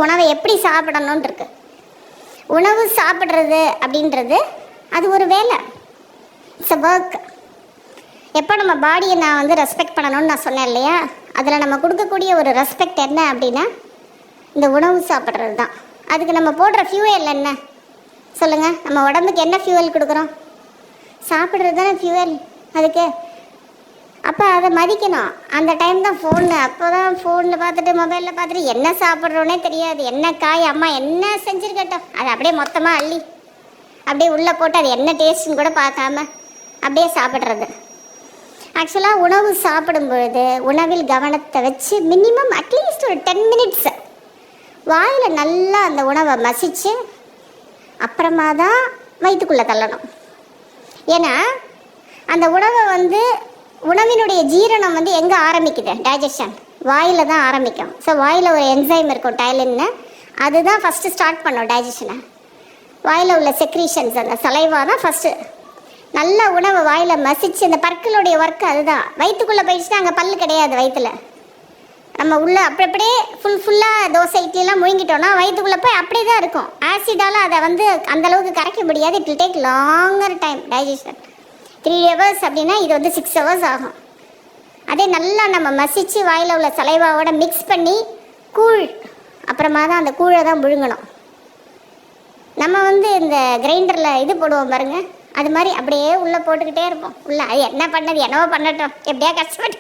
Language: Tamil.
உணவை எப்படி சாப்பிடணும்னு இருக்கு. உணவு சாப்பிட்றது அப்படின்றது அது ஒரு வேலை, இட்ஸ் அ ஒர்க். எப்போ நம்ம பாடியை நான் வந்து ரெஸ்பெக்ட் பண்ணணும்னு நான் சொன்னேன் இல்லையா, அதில் நம்ம கொடுக்கக்கூடிய ஒரு ரெஸ்பெக்ட் என்ன அப்படின்னா இந்த உணவு சாப்பிட்றது தான். அதுக்கு நம்ம போடுற ஃபியூவல் என்ன சொல்லுங்கள்? நம்ம உடம்புக்கு என்ன ஃபியூவல் கொடுக்குறோம்? சாப்பிட்றது தானே ஃபியூவல் அதுக்கு. அப்போ அதை மதிக்கணும். அந்த டைம் தான் ஃபோனு, அப்போ தான் ஃபோனில் பார்த்துட்டு மொபைலில் பார்த்துட்டு என்ன சாப்பிட்றோன்னே தெரியாது. என்ன காய் அம்மா என்ன செஞ்சுருக்கட்டும் அதை அப்படியே மொத்தமாக அள்ளி அப்படியே உள்ளே போட்டு அது என்ன டேஸ்ட்டுன்னு கூட பார்க்காம அப்படியே சாப்பிட்றது. ஆக்சுவலாக உணவு சாப்பிடும் பொழுது உணவில் கவனத்தை வச்சு மினிமம் அட்லீஸ்ட் ஒரு 10 மினிட்ஸ் வாயில் நல்லா அந்த உணவை மசித்து அப்புறமா தான் வயிற்றுக்குள்ளே தள்ளணும். ஏன்னா அந்த உணவை வந்து உணவினுடைய ஜீரணம் வந்து எங்கே ஆரம்பிக்குது? டைஜஷன் வாயில் தான் ஆரம்பிக்கும். ஸோ வாயில் ஒரு என்சைம் இருக்கும் டைலின்னு, அதுதான் ஃபஸ்ட்டு ஸ்டார்ட் பண்ணும் டைஜஷனை. வாயில் உள்ள செக்ரீஷன்ஸ் அந்த சலைவா தான் ஃபஸ்ட்டு நல்ல உணவை வாயில் மசிச்சு இந்த பற்களுடைய ஒர்க்கு அதுதான். வயிற்றுக்குள்ளே போயிடுச்சுன்னா அங்கே பல்லு கிடையாது வயிற்றுல. நம்ம உள்ளே அப்படியே ஃபுல்லாக தோசை இட்லிலாம் முழுங்கிட்டோன்னா வயிற்றுக்குள்ளே போய் அப்படியே தான் இருக்கும். ஆசிடால் அதை வந்து அந்தளவுக்கு கரைக்க முடியாது. It will take longer time digestion. 3 hours அப்படின்னா இது வந்து 6 hours ஆகும். அதே நல்லா நம்ம மசித்து வாயில் உள்ள சலைவாவோட மிக்ஸ் பண்ணி கூழ் அப்புறமா தான் அந்த கூழை தான் முழுங்கணும். நம்ம வந்து இந்த கிரைண்டரில் இது போடுவோம் பாருங்கள், அது மாதிரி அப்படியே உள்ளே போட்டுக்கிட்டே இருப்போம். உள்ளே அது என்ன பண்ணது என்னவோ பண்ணட்டும் எப்படியா கஷ்டப்பட்டு